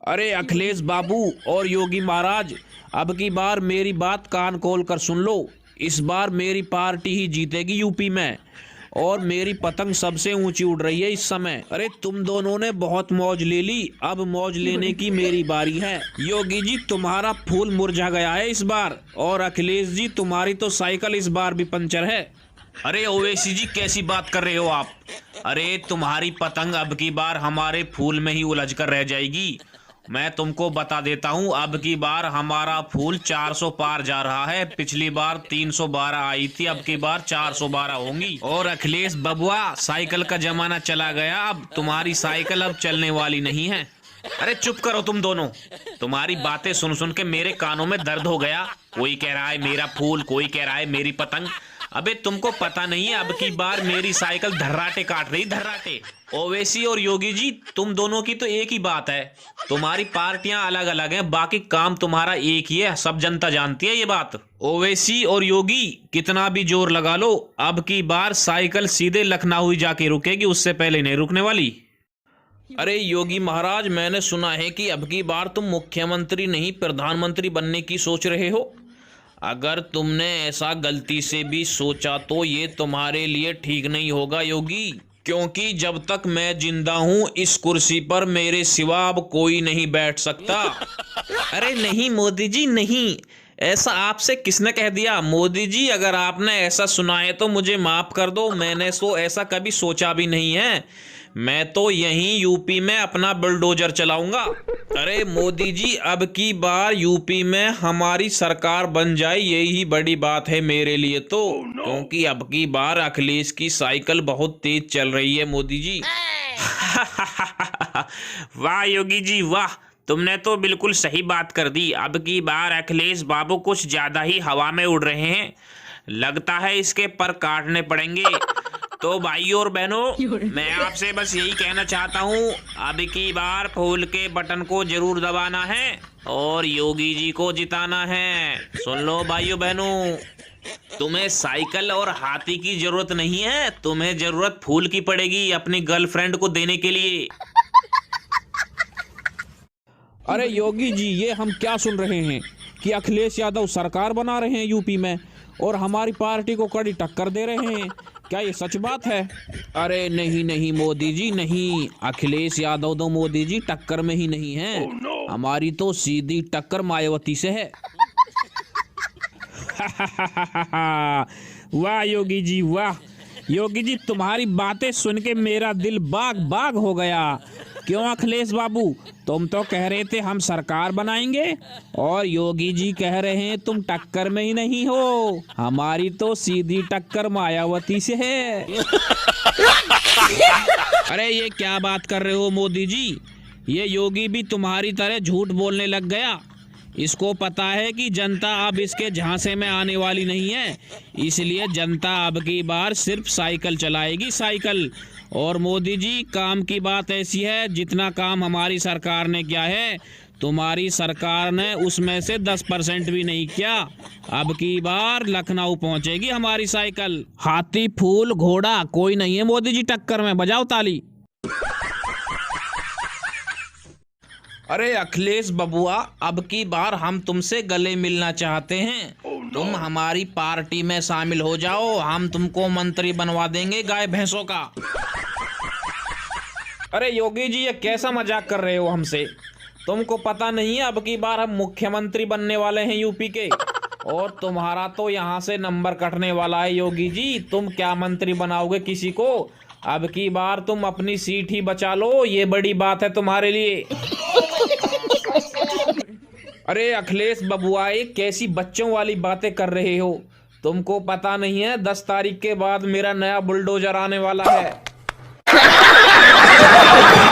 अरे अखिलेश बाबू और योगी महाराज, अब की बार मेरी बात कान खोल कर सुन लो। इस बार मेरी पार्टी ही जीतेगी यूपी में, और मेरी पतंग सबसे ऊंची उड़ रही है इस समय। अरे तुम दोनों ने बहुत मौज ले ली, अब मौज लेने की मेरी बारी है। योगी जी तुम्हारा फूल मुरझा गया है इस बार, और अखिलेश जी तुम्हारी तो साइकिल इस बार भी पंचर है। अरे ओवैसी जी कैसी बात कर रहे हो आप? अरे तुम्हारी पतंग अब की बार हमारे फूल में ही उलझ कर रह जाएगी। मैं तुमको बता देता हूँ, अब की बार हमारा फूल 400 पार जा रहा है। पिछली बार 312 आई थी, अब की बार 412 होंगी। और अखिलेश बबुआ, साइकिल का जमाना चला गया, अब तुम्हारी साइकिल अब चलने वाली नहीं है। अरे चुप करो तुम दोनों, तुम्हारी बातें सुन सुन के मेरे कानों में दर्द हो गया। कोई कह रहा है मेरा फूल, कोई कह रहा है मेरी पतंग। अबे तुमको पता नहीं है, अब की बार मेरी साइकिल धर्राटे काट रही, धर्राटे। ओवैसी और योगी जी, तुम दोनों की तो एक ही बात है। तुम्हारी पार्टियां अलग अलग हैं, बाकी काम तुम्हारा एक ही है, सब जनता जानती है ये बात। ओवैसी और योगी कितना भी जोर लगा लो, अब की बार साइकिल सीधे लखनऊ ही जाके रुकेगी, उससे पहले नहीं रुकने वाली। अरे योगी महाराज, मैंने सुना है कि अब की बार तुम मुख्यमंत्री नहीं प्रधानमंत्री बनने की सोच रहे हो। अगर तुमने ऐसा गलती से भी सोचा तो ये तुम्हारे लिए ठीक नहीं होगा योगी, क्योंकि जब तक मैं जिंदा हूं इस कुर्सी पर मेरे सिवा अब कोई नहीं बैठ सकता। अरे नहीं मोदी जी नहीं, ऐसा आपसे किसने कह दिया? मोदी जी अगर आपने ऐसा सुना है तो मुझे माफ कर दो, मैंने तो ऐसा कभी सोचा भी नहीं है। मैं तो यहीं यूपी में अपना बुलडोजर चलाऊंगा। अरे मोदी जी, अब की बार यूपी में हमारी सरकार बन जाए यही बड़ी बात है मेरे लिए तो, क्योंकि अब की बार अखिलेश की साइकिल बहुत तेज चल रही है मोदी जी। वाह योगी जी वाह, तुमने तो बिल्कुल सही बात कर दी। अब की बार अखिलेश बाबू कुछ ज्यादा ही हवा में उड़ रहे हैं, लगता है इसके पर काटने पड़ेंगे। तो भाइयों और बहनों, मैं आपसे बस यही कहना चाहता हूँ, अब की बार फूल के बटन को जरूर दबाना है और योगी जी को जिताना है। सुन लो भाइयों बहनों, तुम्हें साइकिल और हाथी की जरूरत नहीं है, तुम्हें जरूरत फूल की पड़ेगी अपनी गर्लफ्रेंड को देने के लिए। अरे योगी जी, ये हम क्या सुन रहे हैं कि अखिलेश यादव सरकार बना रहे हैं यूपी में और हमारी पार्टी को कड़ी टक्कर दे रहे हैं, क्या ये सच बात है? अरे नहीं नहीं मोदी जी नहीं, अखिलेश यादव तो मोदी जी टक्कर में ही नहीं है। हमारी तो सीधी टक्कर मायावती से है। वाह योगी जी वाह, योगी जी तुम्हारी बातें सुन के मेरा दिल बाग बाग हो गया। क्यों अखिलेश बाबू, तुम तो कह रहे थे हम सरकार बनाएंगे, और योगी जी कह रहे हैं तुम टक्कर में ही नहीं हो। हमारी तो सीधी टक्कर मायावती से है। अरे ये क्या बात कर रहे हो मोदी जी, ये योगी भी तुम्हारी तरह झूठ बोलने लग गया। इसको पता है कि जनता अब इसके झांसे में आने वाली नहीं है, इसलिए जनता अब की बार सिर्फ साइकिल चलाएगी, साइकिल। और मोदी जी, काम की बात ऐसी है, जितना काम हमारी सरकार ने किया है, तुम्हारी सरकार ने उसमें से 10% भी नहीं किया। अब की बार लखनऊ पहुंचेगी हमारी साइकिल। हाथी फूल घोड़ा कोई नहीं है मोदी जी टक्कर में, बजाओ ताली। अरे अखिलेश बबुआ, अब की बार हम तुमसे गले मिलना चाहते हैं। तुम हमारी पार्टी में शामिल हो जाओ, हम तुमको मंत्री बनवा देंगे गाय भैंसों का। अरे योगी जी, ये कैसा मजाक कर रहे हो हमसे? तुमको पता नहीं है अब की बार हम मुख्यमंत्री बनने वाले हैं यूपी के, और तुम्हारा तो यहाँ से नंबर कटने वाला है योगी जी। तुम क्या मंत्री बनाओगे किसी को? अब की बार तुम अपनी सीट ही बचा लो, ये बड़ी बात है तुम्हारे लिए। अरे अखिलेश बबुआ, कैसी बच्चों वाली बातें कर रहे हो? तुमको पता नहीं है 10 तारीख के बाद मेरा नया बुलडोजर आने वाला है।